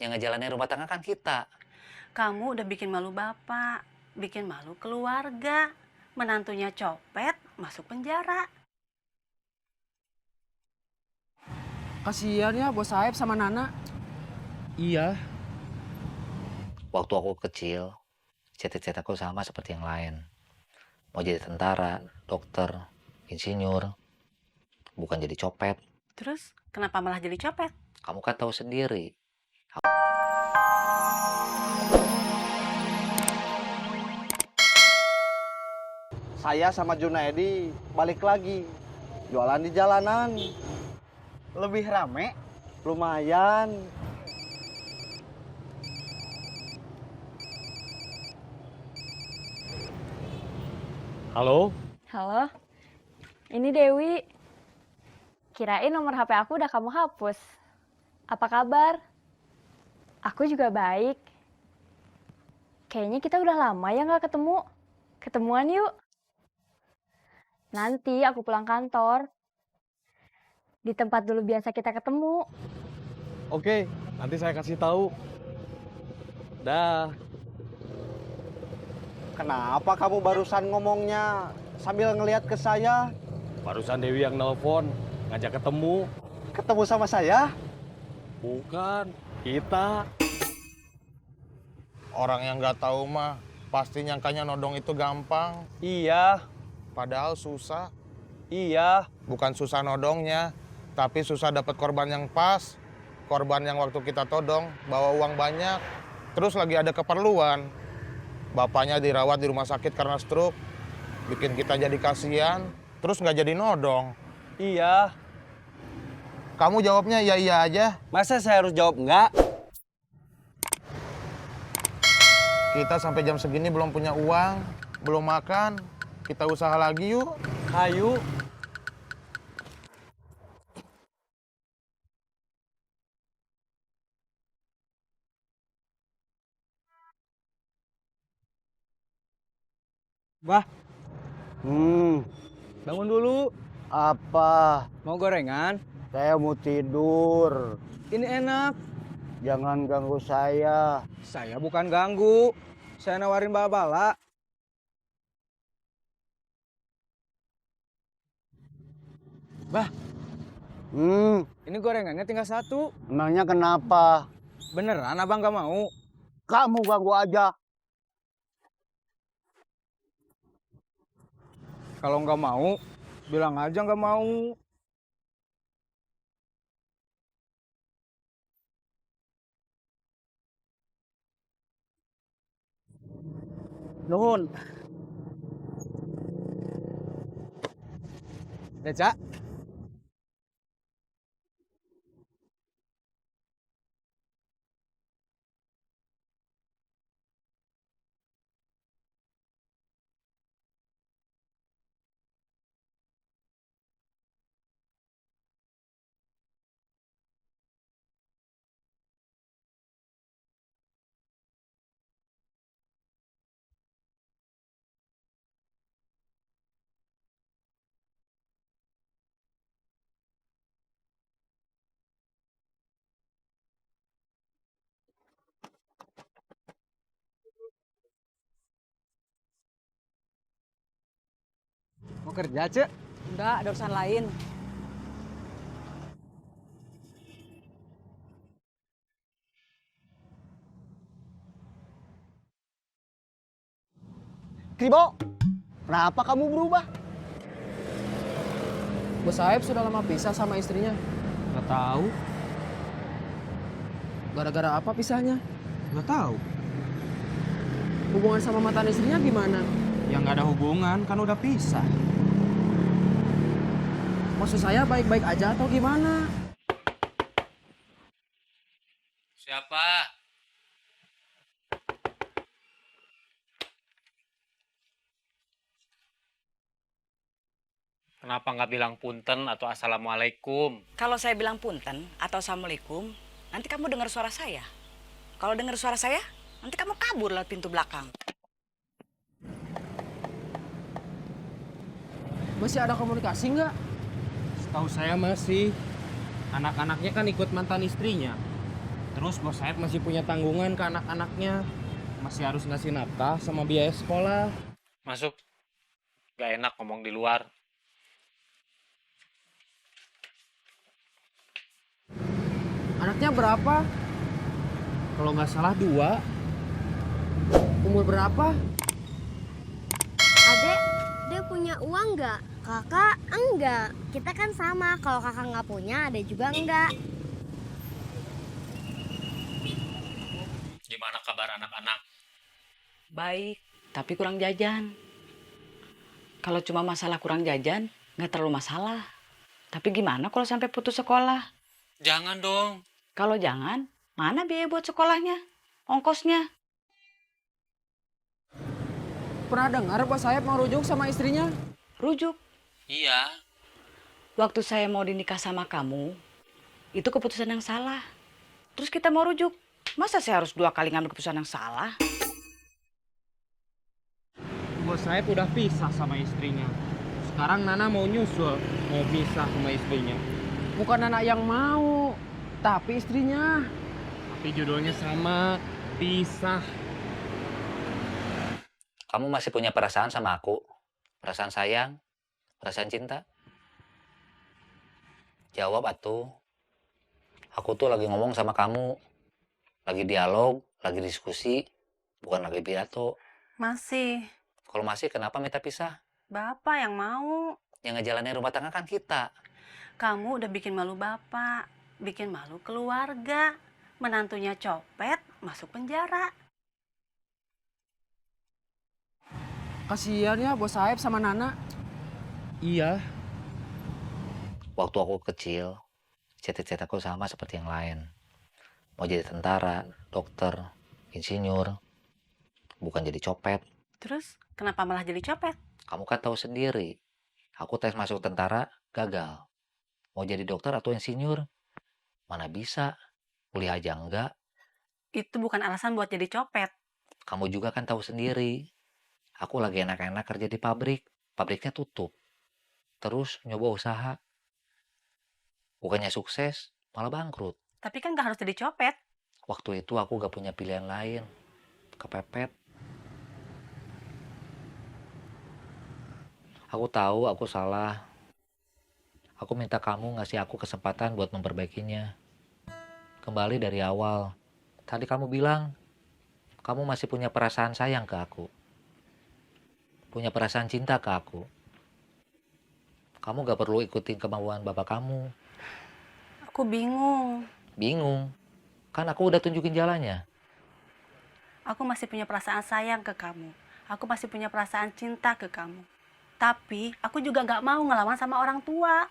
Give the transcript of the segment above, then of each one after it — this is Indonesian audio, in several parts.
Yang ngejalanin rumah tangga kan kita. Kamu udah bikin malu bapak, bikin malu keluarga. Menantunya copet, masuk penjara. Kasihan ya Bos Saeb sama Nana. Iya. Waktu aku kecil, cita-citaku sama seperti yang lain. Mau jadi tentara, dokter, insinyur, bukan jadi copet. Terus kenapa malah jadi copet? Kamu kan tahu sendiri. Saya sama Junaedi balik lagi. Jualan di jalanan. Lebih rame. Lumayan. Halo? Halo, ini Dewi. Kirain nomor HP aku udah kamu hapus. Apa kabar? Aku juga baik. Kayaknya kita udah lama ya nggak ketemu. Ketemuan yuk. Nanti aku pulang kantor. Di tempat dulu biasa kita ketemu. Oke, nanti saya kasih tahu. Dah. Kenapa kamu barusan ngomongnya sambil ngelihat ke saya? Barusan Dewi yang nelpon, ngajak ketemu. Ketemu sama saya? Bukan, kita. Orang yang nggak tahu mah pasti nyangkanya nodong itu gampang. Iya, Padahal susah. iya. Bukan susah nodongnya, tapi susah dapat korban yang pas. Korban yang waktu kita todong bawa uang banyak. Terus lagi ada keperluan. Bapaknya dirawat di rumah sakit karena stroke. Bikin kita jadi kasihan. Terus nggak jadi nodong. Iya. Kamu jawabnya iya-iya aja. Masa saya harus jawab enggak? Kita sampai jam segini belum punya uang, belum makan. Kita usaha lagi yuk. Ayo. Bah, bangun dulu. Apa? Mau gorengan? Saya mau tidur. Ini enak. Jangan ganggu saya. Saya bukan ganggu. Saya nawarin bala-bala. Bah, ini gorengannya tinggal satu. Emangnya kenapa? Beneran abang gak mau? Kamu ganggu aja. Kalau nggak mau, bilang aja nggak mau. Nuhun. Deca, mau kerja, Cek? Enggak, ada urusan lain. Kribo, kenapa kamu berubah? Bos Saeb sudah lama pisah sama istrinya. Nggak tahu. Gara-gara apa pisahnya? Nggak tahu. Hubungan sama mantan istrinya gimana? Ya nggak ada hubungan, kan udah pisah. Maksud saya baik-baik aja atau gimana? Siapa? Kenapa nggak bilang punten atau assalamualaikum? Kalau saya bilang punten atau assalamualaikum, nanti kamu dengar suara saya. Kalau dengar suara saya, nanti kamu kabur lewat pintu belakang. Masih ada komunikasi nggak? Setahu saya masih. Anak-anaknya kan ikut mantan istrinya. Terus bos Saeb masih punya tanggungan ke anak-anaknya. Masih harus ngasih nafkah sama biaya sekolah. Masuk. Gak enak ngomong di luar. Anaknya berapa? Kalau nggak salah 2. Umur berapa? Adek, dia punya uang nggak? Kakak enggak. Kita kan sama. Kalau kakak nggak punya, adek juga enggak. Gimana kabar anak-anak? Baik, tapi kurang jajan. Kalau cuma masalah kurang jajan, nggak terlalu masalah. Tapi gimana kalau sampai putus sekolah? Jangan dong. Kalau jangan, mana biaya buat sekolahnya? Ongkosnya? Pernah dengar bos Saeb mau rujuk sama istrinya? Rujuk. Iya. Waktu saya mau dinikah sama kamu, itu keputusan yang salah. Terus kita mau rujuk. Masa saya harus 2 kali ngambil keputusan yang salah? Bos Saeb udah pisah sama istrinya. Sekarang Nana mau nyusul, mau pisah sama istrinya. Bukan Nana yang mau, tapi istrinya. Tapi judulnya sama, pisah. Kamu masih punya perasaan sama aku? Perasaan sayang? Perasaan cinta? Jawab atuh. Aku tuh lagi ngomong sama kamu. Lagi dialog, lagi diskusi, bukan lagi pidato. Masih. Kalau masih, kenapa minta pisah? Bapak yang mau. Yang ngejalanin rumah tangga kan kita. Kamu udah bikin malu bapak. Bikin malu keluarga. Menantunya copet, masuk penjara. Kasihan ya bos Saeb sama Nana. Iya. Waktu aku kecil, cita-citaku sama seperti yang lain. Mau jadi tentara, dokter, insinyur, bukan jadi copet. Terus, kenapa malah jadi copet? Kamu kan tahu sendiri, aku tes masuk tentara gagal. Mau jadi dokter atau insinyur, mana bisa, kuliah aja enggak. Itu bukan alasan buat jadi copet. Kamu juga kan tahu sendiri, aku lagi enak-enak kerja di pabrik, pabriknya tutup. Terus nyoba usaha, bukannya sukses, malah bangkrut. Tapi kan gak harus jadi copet. Waktu itu aku gak punya pilihan lain, kepepet. Aku tahu aku salah. Aku minta kamu ngasih aku kesempatan buat memperbaikinya. Kembali dari awal. Tadi kamu bilang, kamu masih punya perasaan sayang ke aku. Punya perasaan cinta ke aku. Kamu gak perlu ikutin kemauan bapak kamu. Aku bingung. Bingung? Kan aku udah tunjukin jalannya. Aku masih punya perasaan sayang ke kamu. Aku masih punya perasaan cinta ke kamu. Tapi aku juga gak mau ngelawan sama orang tua.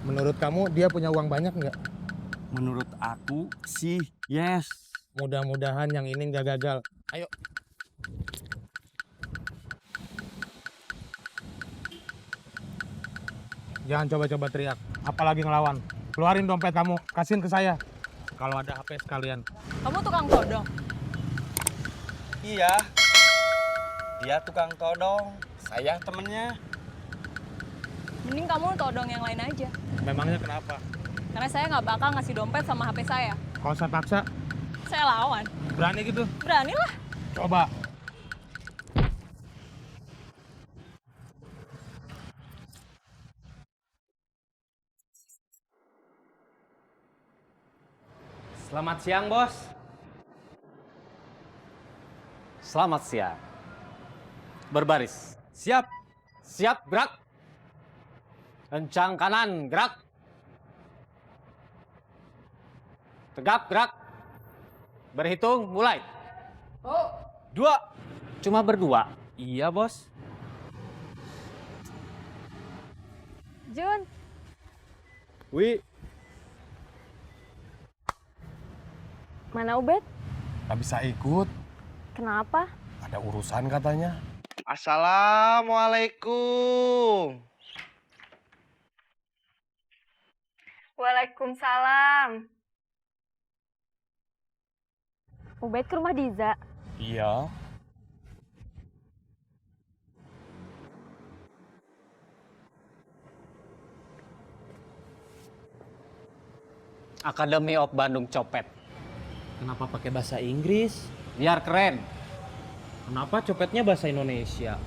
Menurut kamu dia punya uang banyak nggak? Menurut aku sih yes. Mudah-mudahan yang ini nggak gagal. Ayo. Jangan coba-coba teriak, apalagi ngelawan. Keluarin dompet kamu, kasihin ke saya. Kalau ada HP sekalian. Kamu tukang todong? Iya. Dia tukang todong. Saya temennya. Mending kamu todong yang lain aja. Memangnya kenapa? Karena saya nggak bakal ngasih dompet sama HP saya. Kalau saya paksa, Saya lawan. berani gitu? Beranilah. Coba. Selamat siang, Bos. Selamat siang. Berbaris. Siap. Siap, gerak. Kencang kanan, gerak. Tegap, gerak. Berhitung, mulai. Oh. 2. Cuma berdua. Iya bos. Jun, Wi, mana Ubed? nggak bisa ikut. Kenapa? Ada urusan katanya. Assalamualaikum. Waalaikumsalam. Ubed ke rumah Diza. Iya. Academy of Bandung Copet. Kenapa pakai bahasa Inggris? Biar keren. Kenapa copetnya bahasa Indonesia?